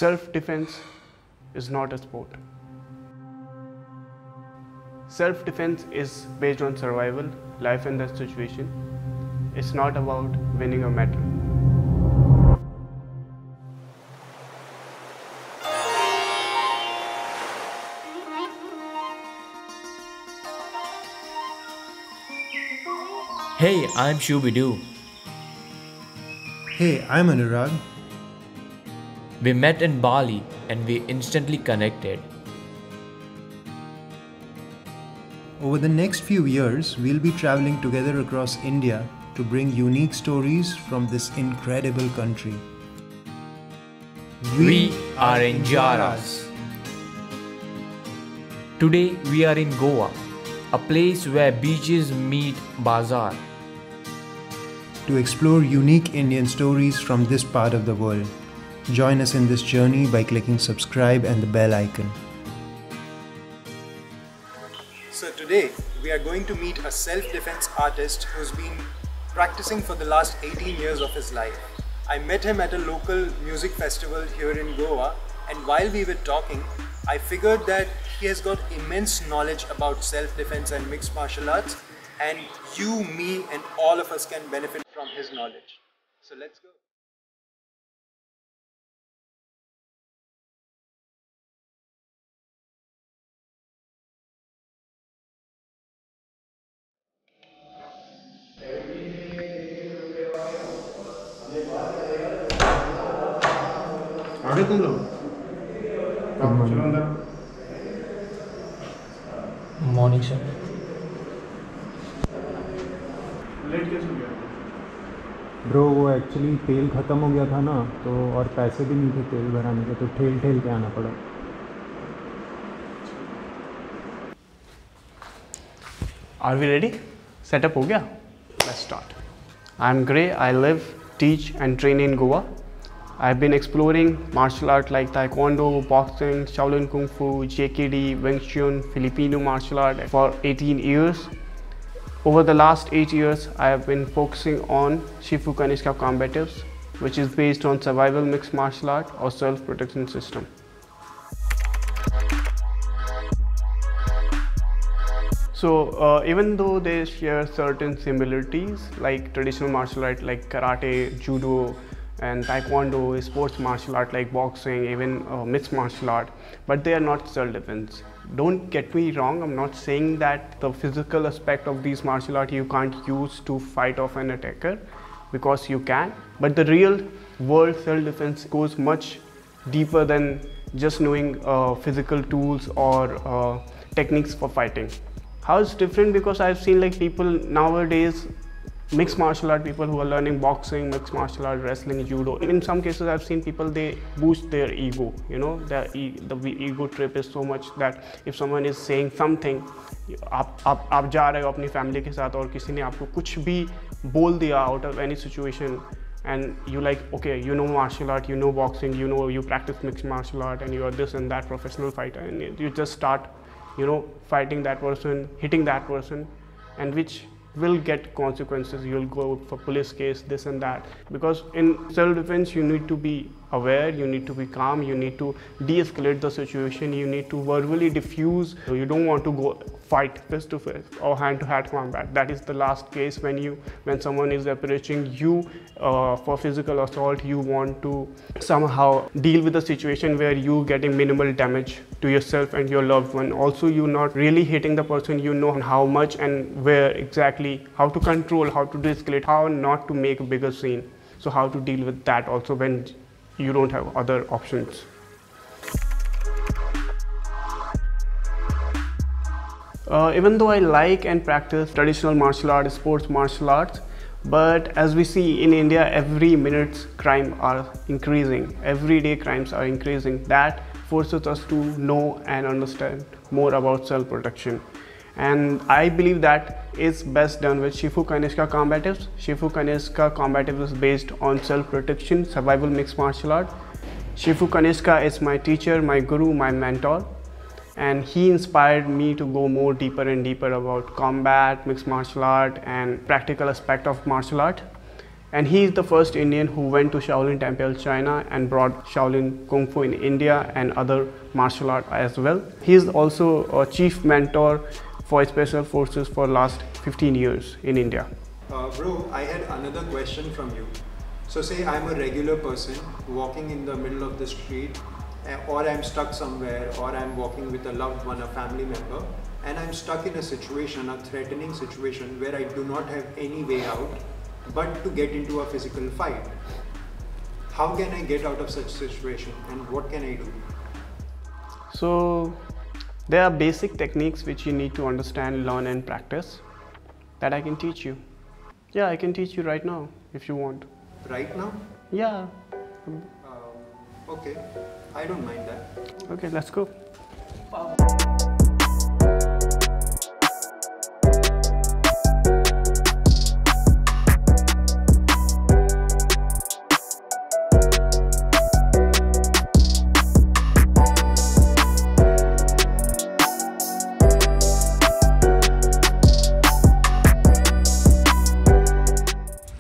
Self-defense is not a sport. Self-defense is based on survival, life in that situation. It's not about winning a medal. Hey, I'm ShoobyDoo. Hey, I'm Anurag. We met in Bali and we instantly connected. Over the next few years, we'll be traveling together across India to bring unique stories from this incredible country. We are Injaras. Today we are in Goa, a place where beaches meet bazaar. To explore unique Indian stories from this part of the world. Join us in this journey by clicking subscribe and the bell icon. So today we are going to meet a self-defense artist who's been practicing for the last 18 years of his life. I met him at a local music festival here in Goa, and while we were talking, I figured that he has got immense knowledge about self-defense and mixed martial arts, and you, me and all of us can benefit from his knowledge. So let's go. आगे तुम लोग चलो अंदर Morning sir. Late कैसे हो गया bro वो actually तेल ख़त्म हो गया था ना, तो और पैसे भी नहीं थे तेल भराने के, तो ठेल के आना पड़ा. Are we ready? Setup हो गया? Let's start. I'm Gray. I live, teach and train in Goa. I've been exploring martial art like Taekwondo, boxing, Shaolin Kung Fu, JKD, Wing Chun, Filipino martial art for 18 years. Over the last 8 years, I have been focusing on Shifu Kanishka Combatives, which is based on survival mixed martial art or self-protection system. So even though they share certain similarities like traditional martial art like karate, judo, and taekwondo, sports martial art like boxing, even mixed martial art, but they are not self-defense. Don't get me wrong, I'm not saying that the physical aspect of these martial art you can't use to fight off an attacker, because you can, but the real world self-defense goes much deeper than just knowing physical tools or techniques for fighting. How it's different? Because I've seen like people nowadays, mixed martial art people who are learning boxing, mixed martial art, wrestling, judo. In some cases I've seen people, they boost their ego, you know, the ego trip is so much that if someone is saying something, आप जा रहे हो अपनी family के साथ और किसी ने आपको कुछ भी बोल दिया out of any situation, and you like, okay, you know martial art, you know boxing, you know, you practice mixed martial art and you are this and that professional fighter, and you just start, you know, fighting that person, hitting that person, and which will get consequences. You'll go for police case, this and that, because in self-defense you need to be aware, you need to be calm, you need to de-escalate the situation, you need to verbally diffuse. You don't want to go fight face to face or hand to hand combat. That is the last case when someone is approaching you for physical assault. You want to somehow deal with the situation where you getting minimal damage to yourself and your loved one. Also, you're not really hitting the person, you know how much and where exactly, how to control, how to de-escalate, how not to make a bigger scene. So how to deal with that also when you don't have other options. Even though I like and practice traditional martial arts, sports martial arts, but as we see in India, every minute crime are increasing, everyday crimes are increasing. That forces us to know and understand more about self-protection. And I believe that is best done with Shifu Kanishka Combatives. Shifu Kanishka Combatives is based on self-protection, survival mixed martial art. Shifu Kanishka is my teacher, my guru, my mentor. And he inspired me to go more deeper and deeper about combat, mixed martial art and practical aspect of martial art. And he is the first Indian who went to Shaolin Temple, China, and brought Shaolin Kung Fu in India and other martial art as well. He is also a chief mentor for Special Forces for last 15 years in India. Bro, I had another question from you. So say I'm a regular person walking in the middle of the street, or I'm stuck somewhere, or I'm walking with a loved one, a family member, and I'm stuck in a situation, a threatening situation where I do not have any way out but to get into a physical fight. How can I get out of such situation, and what can I do? So there are basic techniques which you need to understand, learn and practice that I can teach you. Yeah, I can teach you right now if you want. Right now? Yeah. Okay, I don't mind that. Okay, let's go.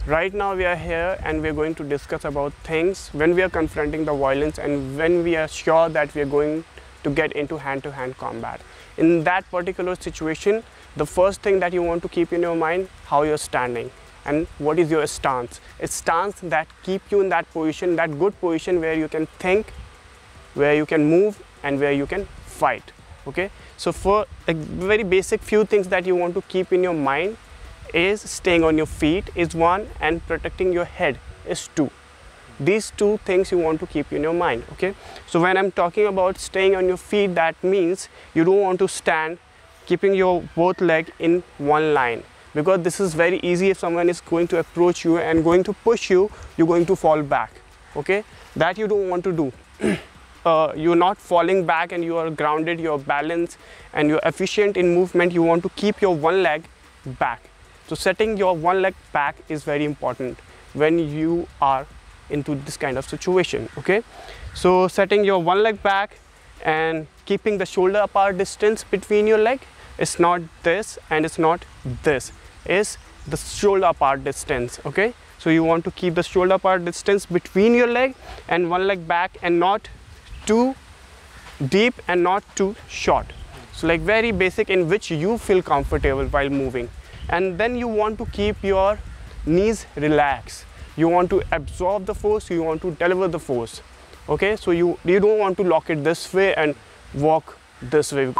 Right now we are here and we are going to discuss about things when we are confronting the violence and when we are sure that we are going to get into hand-to-hand combat. In that particular situation, the first thing that you want to keep in your mind, how you're standing and what is your stance. A stance that keep you in that position, that good position where you can think, where you can move and where you can fight. Okay, so for a very basic few things that you want to keep in your mind is staying on your feet is one, and protecting your head is two. These two things you want to keep in your mind. Okay, so when I'm talking about staying on your feet, that means you don't want to stand keeping your both leg in one line, because this is very easy. If someone is going to approach you and going to push you, you're going to fall back. Okay, that you don't want to do. You're not falling back and you are grounded, you're balanced and you're efficient in movement. You want to keep your one leg back. So setting your one leg back is very important when you are into this kind of situation. Okay, so setting your one leg back and keeping the shoulder apart distance between your leg. It's not this and it's not this, is the shoulder apart distance. Okay, so you want to keep the shoulder apart distance between your leg and one leg back, and not too deep and not too short. So like very basic, in which you feel comfortable while moving. And then you want to keep your knees relaxed. You want to absorb the force, you want to deliver the force. Okay, so you don't want to lock it this way and walk this way,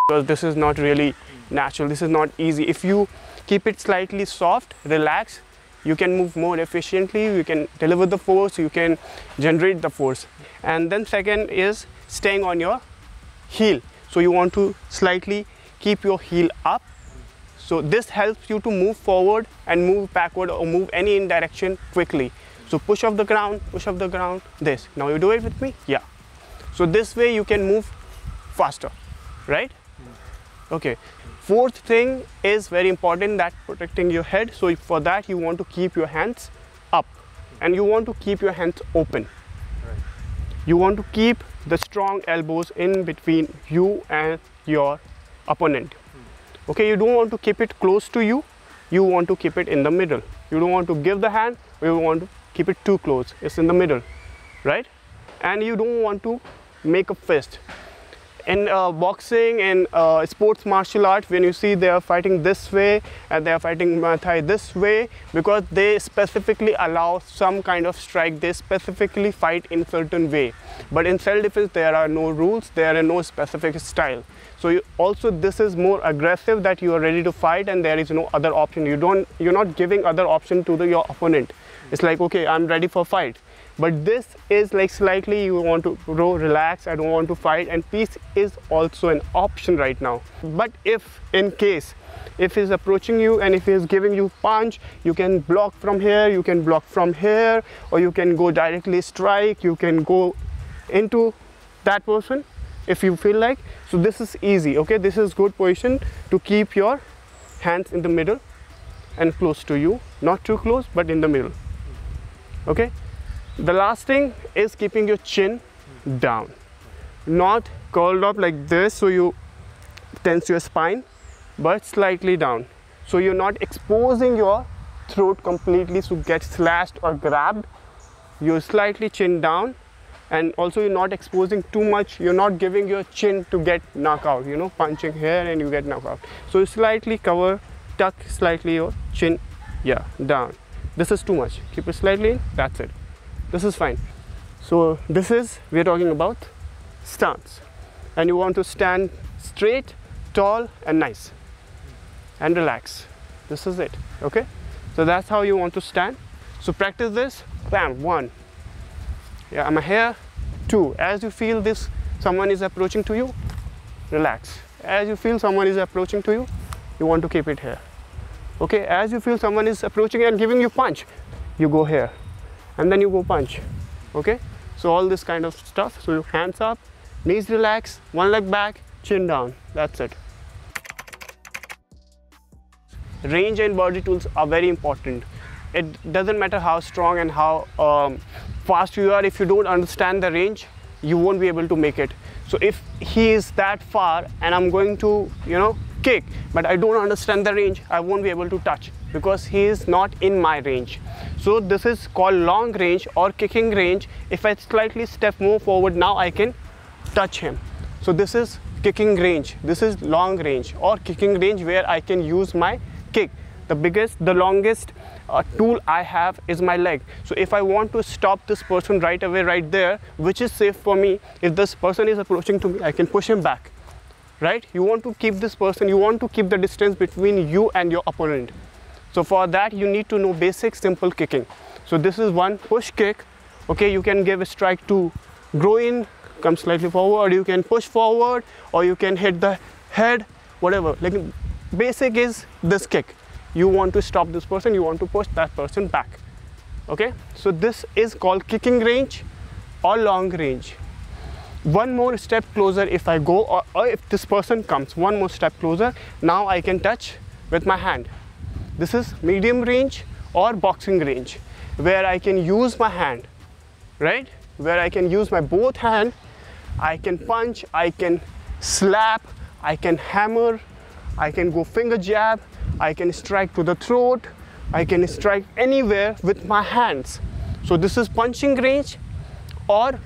because this is not really natural, this is not easy. If you keep it slightly soft, relaxed, you can move more efficiently, you can deliver the force, you can generate the force. And then second is staying on your heel. So you want to slightly keep your heel up. So this helps you to move forward and move backward or move any in direction quickly. So push off the ground, this. Now you do it with me? Yeah. So this way you can move faster, right? Okay. Fourth thing is very important, that protecting your head. So for that you want to keep your hands up and you want to keep your hands open. Right. You want to keep the strong elbows in between you and your opponent. Okay, you don't want to keep it close to you, you want to keep it in the middle. You don't want to give the hand, or you want to keep it too close. It's in the middle, right? And you don't want to make a fist. In boxing and sports martial art, when you see they are fighting this way and they are fighting Muay Thai this way, because they specifically allow some kind of strike, they specifically fight in certain way. But in self-defense there are no rules, there are no specific style. So also this is more aggressive, that you are ready to fight and there is no other option. You're not giving other option to your opponent. It's like, okay, I'm ready for fight. But this is like slightly you want to relax, I don't want to fight, and peace is also an option right now. But if in case, if he's approaching you and if he's giving you punch, you can block from here, you can block from here, or you can go directly strike, you can go into that person if you feel like. So this is easy, okay? This is good position to keep your hands in the middle and close to you, not too close, but in the middle, okay? The last thing is keeping your chin down, not curled up like this so you tense your spine, but slightly down. So you're not exposing your throat completely to get slashed or grabbed. You're slightly chin down, and also you're not exposing too much. You're not giving your chin to get knocked out, you know, punching here and you get knocked out. So you slightly cover, tuck slightly your chin, yeah, down. This is too much. Keep it slightly in, that's it. This is fine. So this is, we're talking about stance. And you want to stand straight, tall and nice. And relax. This is it, okay? So that's how you want to stand. So practice this, bam, 1. Yeah, I'm here, 2. As you feel this, someone is approaching to you, relax. As you feel someone is approaching to you, you want to keep it here. Okay, as you feel someone is approaching and giving you punch, you go here. And then you go punch, okay? So all this kind of stuff. So hands up, knees relax, one leg back, chin down, that's it. Range and body tools are very important. It doesn't matter how strong and how fast you are. If you don't understand the range, you won't be able to make it. So if he is that far and I'm going to, you know, kick, but I don't understand the range, I won't be able to touch because he is not in my range. So this is called long range or kicking range. If I slightly step more forward, now I can touch him. So this is kicking range. This is long range or kicking range where I can use my kick. The longest tool I have is my leg. So if I want to stop this person right away, right there, which is safe for me, if this person is approaching to me, I can push him back, right? You want to keep this person, you want to keep the distance between you and your opponent. So for that, you need to know basic simple kicking. So this is one push kick. Okay, you can give a strike to groin, come slightly forward, you can push forward, or you can hit the head, whatever. Like basic is this kick. You want to stop this person, you want to push that person back. Okay, so this is called kicking range or long range. One more step closer if I go, or if this person comes, one more step closer, now I can touch with my hand. This is medium range or boxing range, where I can use my hand, right? Where I can use my both hand, I can punch, I can slap, I can hammer, I can go finger jab, I can strike to the throat, I can strike anywhere with my hands. So this is punching range or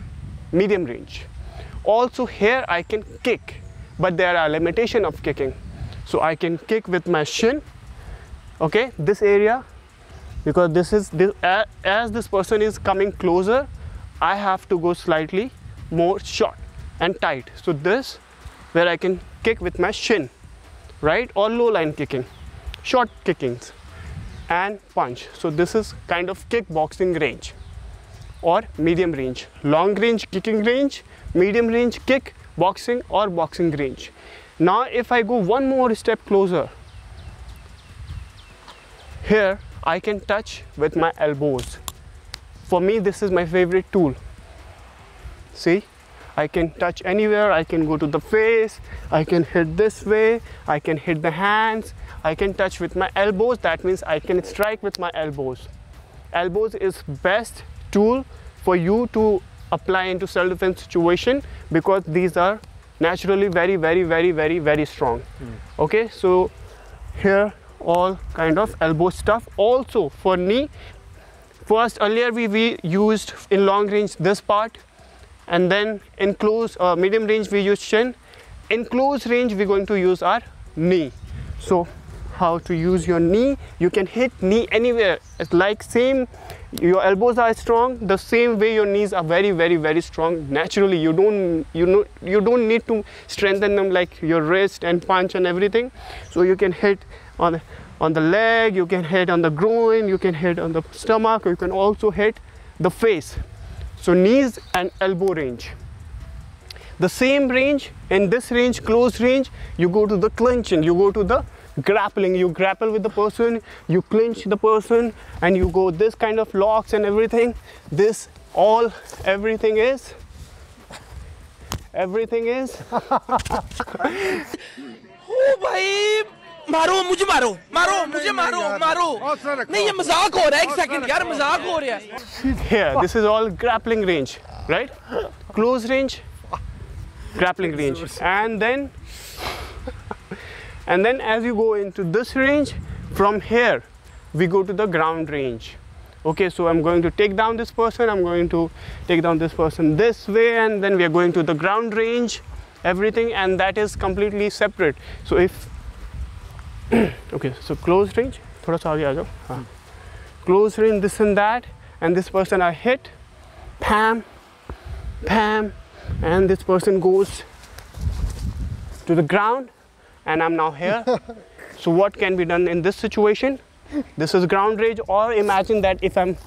medium range. Also here I can kick, but there are limitations of kicking. So I can kick with my shin, okay, this area, because as this person is coming closer, I have to go slightly more short and tight. So this, where I can kick with my shin, right, or low line kicking, short kickings and punch. So this is kind of kickboxing range or medium range. Long range kicking range, medium range kick, boxing or boxing range. Now if I go one more step closer, here I can touch with my elbows. For me, this is my favorite tool. See, I can touch anywhere, I can go to the face, I can hit this way, I can hit the hands, I can touch with my elbows. That means I can strike with my elbows. Elbows is best tool for you to apply into self-defense situation, because these are naturally very strong. Okay, so here all kind of elbow stuff. Also for knee, first earlier we used in long range this part, and then in close medium range we use shin. In close range we're going to use our knee. So how to use your knee? You can hit knee anywhere. It's like same, your elbows are strong, the same way your knees are very strong naturally. You don't need to strengthen them like your wrist and punch and everything. So you can hit on the leg, you can hit on the groin, you can hit on the stomach, you can also hit the face. So knees and elbow range. The same range, in this range, close range, you go to the clinching, you go to the grappling, you grapple with the person, you clinch the person, and you go this kind of locks and everything. This all, everything is ओ भाई मारो मुझे मारो नहीं ये मजाक हो रहा है एक सेकंड यार मजाक हो रहा है here. This is all grappling range, right? Close range, grappling range, and then as you go into this range, From here, we go to the ground range. Okay, so I'm going to take down this person, I'm going to take down this person this way, and then we are going to the ground range, everything, and that is completely separate. So if, okay, so close range, thoda sa aage aa jao. Close range, this and that, and this person I hit, pam, pam, and this person goes to the ground, and I'm now here. So what can be done in this situation? This is ground range, or imagine that if I'm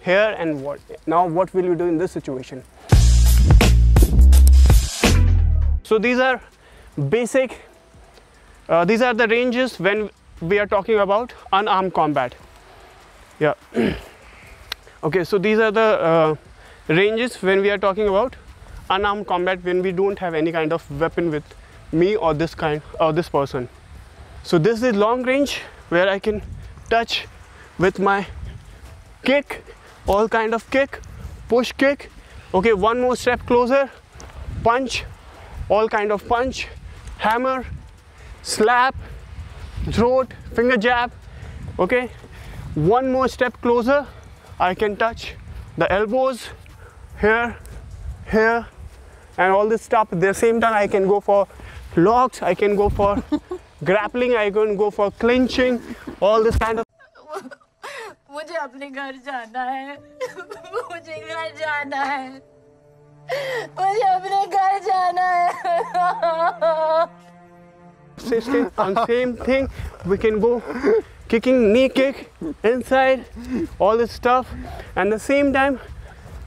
here, and what will you do in this situation? So these are basic, these are the ranges when we are talking about unarmed combat. Yeah. Okay, so these are the ranges when we are talking about unarmed combat, when we don't have any kind of weapon with me or this person. So this is long range, where I can touch with my kick, all kind of kick, push kick. Okay, one more step closer, punch, all kind of punch, hammer, slap, throat, finger jab. Okay, one more step closer, I can touch the elbows, here, here, and all this stuff. At the same time, I can go for locks, I can go for grappling, I can go for clinching, all this kind of. मुझे अपने घर जाना है, मुझे घर जाना है, मुझे अपने घर जाना है. Same thing, we can go kicking, knee kick, inside, all this stuff, and the same time,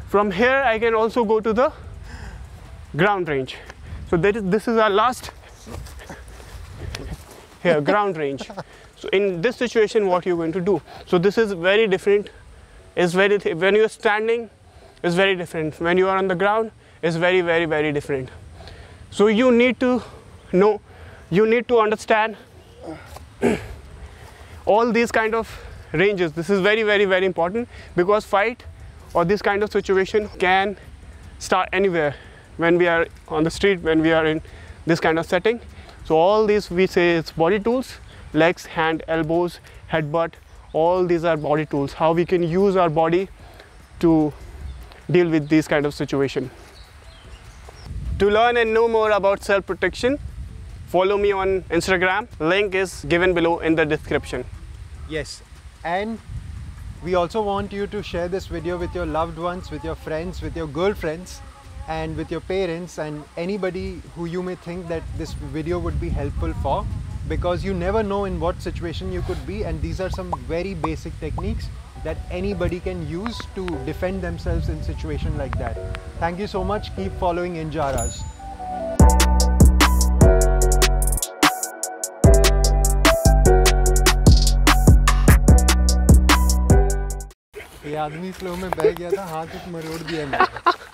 from here I can also go to the ground range. So this is our last here, ground range. So in this situation, what you're going to do? So this is very different. When you're standing, it's very different. When you are on the ground, it's very, very, very different. So you need to know, you need to understand all these kind of ranges. This is very, very, very important, because fight or this kind of situation can start anywhere. When we are on the street, when we are in this kind of setting. So all these, we say, it's body tools, legs, hand, elbows, headbutt, all these are body tools. How we can use our body to deal with these kind of situation. To learn and know more about self-protection, follow me on Instagram. Link is given below in the description. Yes, and we also want you to share this video with your loved ones, with your friends, with your girlfriends, and with your parents, and anybody who you may think that this video would be helpful for, because you never know in what situation you could be, and these are some very basic techniques that anybody can use to defend themselves in situation like that. Thank you so much. Keep following Injaras. ये आदमी flow में बह गया था, हाथ मरोड़ दिया मैंने.